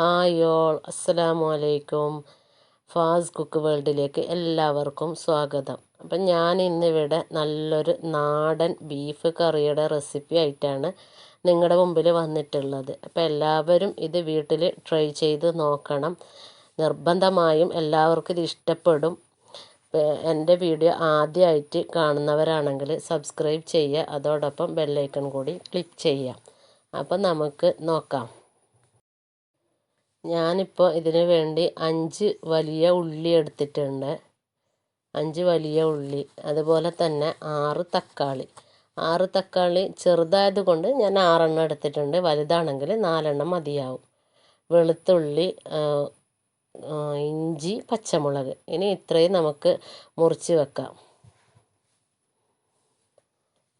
Hi all, അസ്സലാമു അലൈക്കും. ഫാസ് cook വേൾഡിലേക്ക് എല്ലാവർക്കും സ്വാഗതം. അപ്പം ഞാൻ ഇന്നിവിടെ നല്ലൊരു നാടൻ ബീഫ് കറിയുടെ റെസിപ്പി ആയിട്ടാണ് നിങ്ങളുടെ മുമ്പിൽ വന്നിട്ടുള്ളത്. അപ്പോൾ എല്ലാവരും ഇത് വീട്ടിൽ ട്രൈ ചെയ്ത് നോക്കണം. നിർബന്ധമായും എല്ലാവർക്കും ഇത് ഇഷ്ടപ്പെടും. എൻ്റെ വീഡിയോ ആദ്യമായിട്ട് കാണുന്നവരാണെങ്കിൽ സബ്സ്ക്രൈബ് ചെയ്യുക, അതോടൊപ്പം ബെല്ലൈക്കൺ കൂടി ക്ലിക്ക് ചെയ്യാം. അപ്പം നമുക്ക് നോക്കാം. ഞാനിപ്പോൾ ഇതിന് വേണ്ടി 5 വലിയ ഉള്ളി എടുത്തിട്ടുണ്ട്. 5 വലിയ ഉള്ളി, അതുപോലെ തന്നെ 6 തക്കാളി. 6 തക്കാളി ചെറുതായത് കൊണ്ട് ഞാൻ 6 എണ്ണം എടുത്തിട്ടുണ്ട്. വലുതാണെങ്കിൽ 4 എണ്ണം മതിയാവും. വെളുത്തുള്ളി, ഇഞ്ചി, പച്ചമുളക്. ഇനി ഇത്രയും നമുക്ക് മുറിച്ച് വെക്കാം.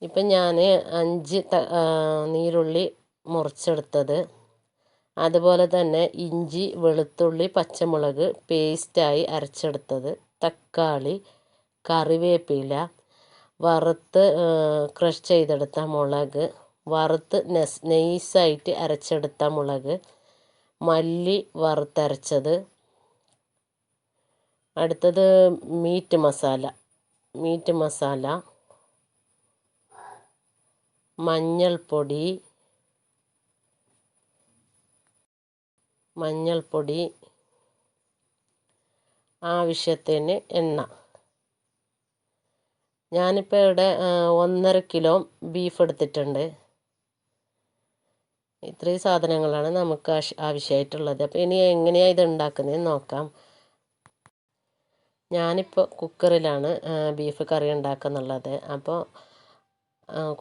ഇപ്പം ഞാൻ 5 നീരുള്ളി മുറിച്ചെടുത്തത്, അതുപോലെ തന്നെ ഇഞ്ചി, വെളുത്തുള്ളി, പച്ചമുളക് പേസ്റ്റായി അരച്ചെടുത്തത്, തക്കാളി, കറിവേപ്പില, വറുത്ത് ക്രഷ് ചെയ്തെടുത്ത മുളക്, വറുത്ത് നൈസായിട്ട് അരച്ചെടുത്ത മുളക്, മല്ലി വറുത്തരച്ചത്. അടുത്തത് മീറ്റ് മസാല, മഞ്ഞൾപ്പൊടി, ആവശ്യത്തിന് എണ്ണ. ഞാനിപ്പോൾ ഇവിടെ 1.5 കിലോ ബീഫ് എടുത്തിട്ടുണ്ട്. ഇത്രയും സാധനങ്ങളാണ് നമുക്ക് ആവശ്യമായിട്ടുള്ളത്. അപ്പോൾ ഇനി എങ്ങനെയാണ് ഇത് ഉണ്ടാക്കുന്നതെന്ന് നോക്കാം. ഞാനിപ്പോൾ കുക്കറിലാണ് ബീഫ് കറി ഉണ്ടാക്കുന്നുള്ളത്. അപ്പോൾ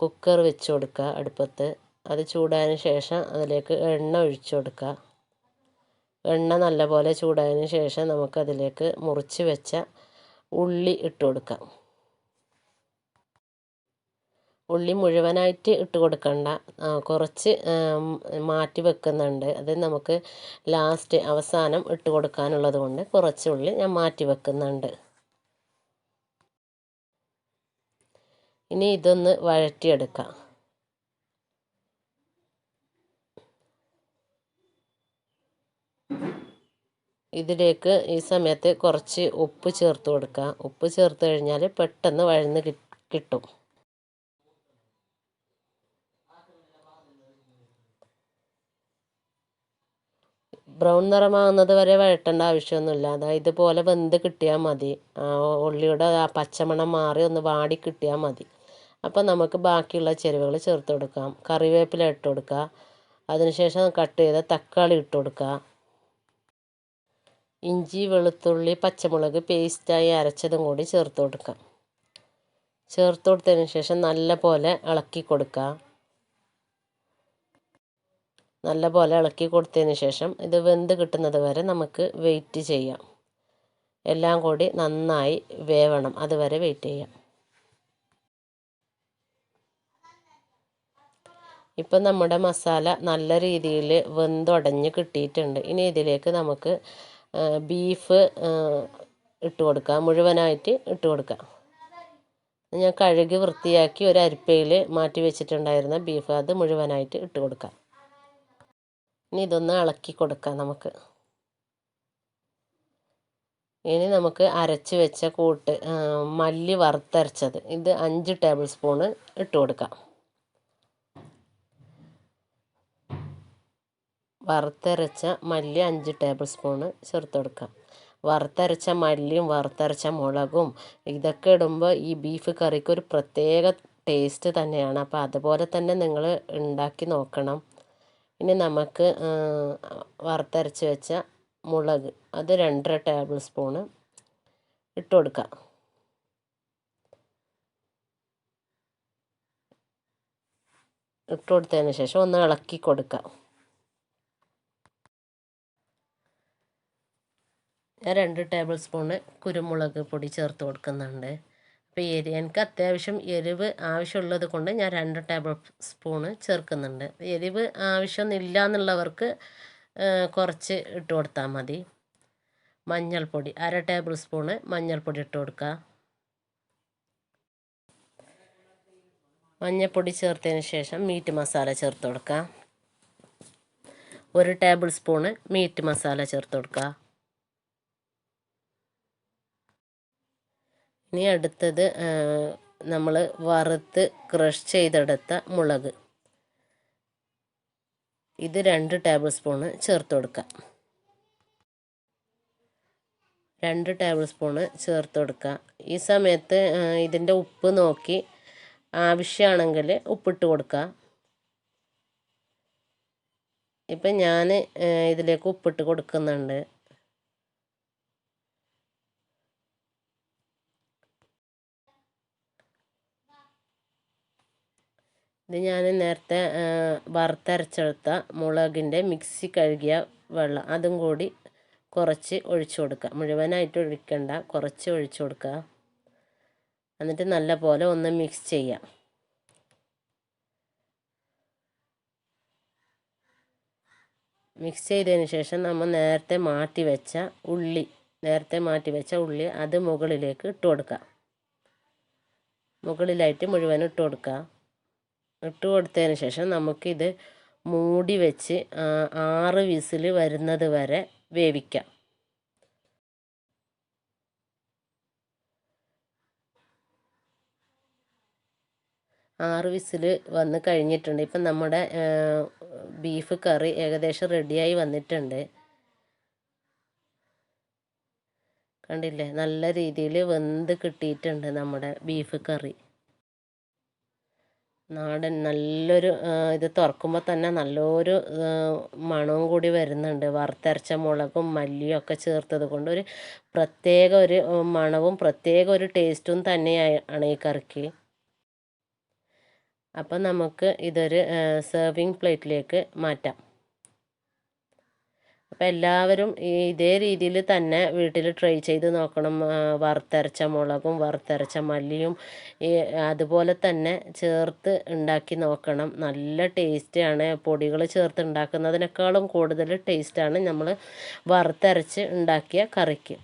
കുക്കർ വെച്ച് കൊടുക്കുക അടുപ്പത്ത്. അത് ചൂടായതിന് ശേഷം അതിലേക്ക് എണ്ണ ഒഴിച്ചു കൊടുക്കുക. എണ്ണ നല്ലപോലെ ചൂടായതിന് ശേഷം നമുക്കതിലേക്ക് മുറിച്ച് വെച്ച ഉള്ളി ഇട്ട് കൊടുക്കാം. ഉള്ളി മുഴുവനായിട്ട് ഇട്ട് കൊടുക്കണ്ട, കുറച്ച് മാറ്റി വെക്കുന്നുണ്ട്. അത് നമുക്ക് അവസാനം ഇട്ട് കൊടുക്കാനുള്ളത് കൊണ്ട് കുറച്ച് ഉള്ളി ഞാൻ മാറ്റി വെക്കുന്നുണ്ട്. ഇനി ഇതൊന്ന് വഴറ്റിയെടുക്കാം. ഇതിലേക്ക് ഈ സമയത്ത് കുറച്ച് ഉപ്പ് ചേർത്ത് കൊടുക്കുക. ഉപ്പ് ചേർത്ത് കഴിഞ്ഞാൽ പെട്ടെന്ന് വഴന്ന് കിട്ടും. ബ്രൗൺ നിറമാകുന്നത് വരെ വഴറ്റേണ്ട ആവശ്യമൊന്നുമില്ല. അതായത് ഇതുപോലെ വെന്ത് കിട്ടിയാൽ മതി. ഉള്ളിയുടെ ആ പച്ചമണം മാറി ഒന്ന് വാടി കിട്ടിയാൽ മതി. അപ്പോൾ നമുക്ക് ബാക്കിയുള്ള ചേരുവകൾ ചേർത്ത് കൊടുക്കാം. കറിവേപ്പില ഇട്ട് കൊടുക്കുക. അതിനുശേഷം കട്ട് ചെയ്ത തക്കാളി ഇട്ട് കൊടുക്കുക. ഇഞ്ചി, വെളുത്തുള്ളി, പച്ചമുളക് പേസ്റ്റായി അരച്ചതും കൂടി ചേർത്ത് കൊടുക്കാം. ചേർത്ത് കൊടുത്തതിന് ശേഷം നല്ലപോലെ ഇളക്കി കൊടുക്കുക. നല്ലപോലെ ഇളക്കി കൊടുത്തതിന് ശേഷം ഇത് വെന്ത് കിട്ടുന്നത് വരെ നമുക്ക് വെയിറ്റ് ചെയ്യാം. എല്ലാം കൂടി നന്നായി വേവണം, അതുവരെ വെയിറ്റ് ചെയ്യാം. ഇപ്പം നമ്മുടെ മസാല നല്ല രീതിയിൽ വെന്തുടഞ്ഞ് കിട്ടിയിട്ടുണ്ട്. ഇനി ഇതിലേക്ക് നമുക്ക് ബീഫ് ഇട്ട് കൊടുക്കാം. മുഴുവനായിട്ട് ഇട്ട് കൊടുക്കാം. ഞാൻ കഴുകി വൃത്തിയാക്കി ഒരു അരിപ്പയിൽ മാറ്റി വെച്ചിട്ടുണ്ടായിരുന്ന ബീഫ് അത് മുഴുവനായിട്ട് ഇട്ട് കൊടുക്കാം. ഇനി ഇതൊന്ന് ഇളക്കി കൊടുക്കാം നമുക്ക്. ഇനി നമുക്ക് അരച്ച് വെച്ച കൂട്ട്, മല്ലി വറുത്തരച്ചത്, ഇത് 5 ടേബിൾ സ്പൂണ് ഇട്ട് കൊടുക്കാം. വറുത്തരച്ച മല്ലി 5 ടേബിൾ സ്പൂണ് ചേർത്ത് കൊടുക്കാം. വറുത്തരച്ച മല്ലിയും വറുത്തരച്ച മുളകും ഇതൊക്കെ ഇടുമ്പോൾ ഈ ബീഫ് കറിക്ക് ഒരു പ്രത്യേക ടേസ്റ്റ് തന്നെയാണ്. അപ്പോൾ അതുപോലെ തന്നെ നിങ്ങൾ ഉണ്ടാക്കി നോക്കണം. ഇനി നമുക്ക് വറുത്തരച്ച് വെച്ച മുളക്, അത് 2.5 ടേബിൾ സ്പൂണ് ഇട്ട് കൊടുക്കാം. ഇട്ട് കൊടുത്തതിന് ശേഷം ഒന്ന് ഇളക്കി കൊടുക്കാം. ഞാൻ 2 ടേബിൾ സ്പൂണ് കുരുമുളക് പൊടി ചേർത്ത് കൊടുക്കുന്നുണ്ട്. അപ്പോൾ എനിക്ക് അത്യാവശ്യം എരിവ് ആവശ്യമുള്ളത് കൊണ്ട് ഞാൻ 2 ടേബിൾ സ്പൂണ് ചേർക്കുന്നുണ്ട്. എരിവ് ആവശ്യമൊന്നുമില്ല എന്നുള്ളവർക്ക് കുറച്ച് ഇട്ട് കൊടുത്താൽ മതി. മഞ്ഞൾപ്പൊടി 1/2 ടേബിൾ സ്പൂണ് മഞ്ഞൾപ്പൊടി ഇട്ട് കൊടുക്കുക. മഞ്ഞൾപ്പൊടി ചേർത്തതിന് ശേഷം മീറ്റ് മസാല ചേർത്ത് കൊടുക്കുക. 1 ടേബിൾ സ്പൂണ് മീറ്റ് മസാല ചേർത്ത് കൊടുക്കുക. ഇനി അടുത്തത് നമ്മൾ വറുത്ത് ക്രഷ് ചെയ്തെടുത്ത മുളക്, ഇത് 2 ടേബിൾ സ്പൂണ് ചേർത്ത് കൊടുക്കുക. 2 ടേബിൾ സ്പൂണ് ചേർത്ത് കൊടുക്കുക. ഈ സമയത്ത് ഇതിൻ്റെ ഉപ്പ് നോക്കി ആവശ്യമാണെങ്കിൽ ഉപ്പിട്ട് കൊടുക്കുക. ഇപ്പം ഞാൻ ഇതിലേക്ക് ഉപ്പിട്ട് കൊടുക്കുന്നുണ്ട്. ഇത് ഞാൻ നേരത്തെ വറുത്തരച്ചെടുത്ത മുളകിൻ്റെ മിക്സി കഴുകിയ വെള്ളം, അതും കൂടി കുറച്ച് ഒഴിച്ചു കൊടുക്കുക. മുഴുവനായിട്ട് ഒഴിക്കണ്ട, കുറച്ച് ഒഴിച്ചു കൊടുക്കുക. എന്നിട്ട് നല്ല പോലെ ഒന്ന് മിക്സ് ചെയ്യാം. മിക്സ് ചെയ്തതിന് ശേഷം നമ്മൾ നേരത്തെ മാറ്റി വെച്ച ഉള്ളി അത് മുകളിലേക്ക് ഇട്ട് കൊടുക്കുക. മുകളിലായിട്ട് മുഴുവൻ ഇട്ട് കൊടുക്കുക. ഇട്ട് കൊടുത്തതിന് ശേഷം നമുക്കിത് മൂടി വെച്ച് 6 വിസിൽ വരുന്നത് വരെ വേവിക്കാം. 6 വിസിൽ വന്ന് കഴിഞ്ഞിട്ടുണ്ട്. ഇപ്പം നമ്മുടെ ബീഫ് കറി ഏകദേശം റെഡിയായി വന്നിട്ടുണ്ട്. കണ്ടില്ലേ, നല്ല രീതിയിൽ വെന്ത് കിട്ടിയിട്ടുണ്ട് നമ്മുടെ ബീഫ് കറി. നാടൻ നല്ലൊരു ഇത് തുറക്കുമ്പോൾ തന്നെ നല്ലൊരു മണവും കൂടി വരുന്നുണ്ട്. വറുത്തരച്ച മുളകും മല്ലിയും ഒക്കെ ചേർത്തത് കൊണ്ട് ഒരു പ്രത്യേക ഒരു മണവും പ്രത്യേക ഒരു ടേസ്റ്റും തന്നെയാണ് ഈ കറിക്ക്. അപ്പം നമുക്ക് ഇതൊരു സെർവിങ് പ്ലേറ്റിലേക്ക് മാറ്റാം. അപ്പം എല്ലാവരും ഇതേ രീതിയിൽ തന്നെ വീട്ടിൽ ട്രൈ ചെയ്ത് നോക്കണം. വറുത്തരച്ച മുളകും വറുത്തരച്ച മല്ലിയും അതുപോലെ തന്നെ ചേർത്ത് ഉണ്ടാക്കി നോക്കണം. നല്ല ടേസ്റ്റാണ്. പൊടികൾ ചേർത്ത് ഉണ്ടാക്കുന്നതിനേക്കാളും കൂടുതൽ ടേസ്റ്റാണ് നമ്മൾ വറുത്തരച്ച് ഉണ്ടാക്കിയ കറിക്ക്.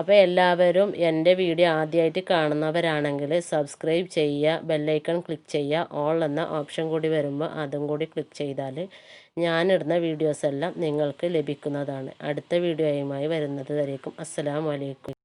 അപ്പോൾ എല്ലാവരും എൻ്റെ വീഡിയോ ആദ്യമായിട്ട് കാണുന്നവരാണെങ്കിൽ സബ്സ്ക്രൈബ് ചെയ്യുക, ബെല്ലൈക്കൺ ക്ലിക്ക് ചെയ്യുക. ഓൾ എന്ന ഓപ്ഷൻ കൂടി വരുമ്പോൾ അതും കൂടി ക്ലിക്ക് ചെയ്താൽ ഞാനിടുന്ന വീഡിയോസ് എല്ലാം നിങ്ങൾക്ക് ലഭിക്കുന്നതാണ്. അടുത്ത വീഡിയോയുമായി വരുന്നത് വരേക്കും അസ്സലാമു അലൈക്കും.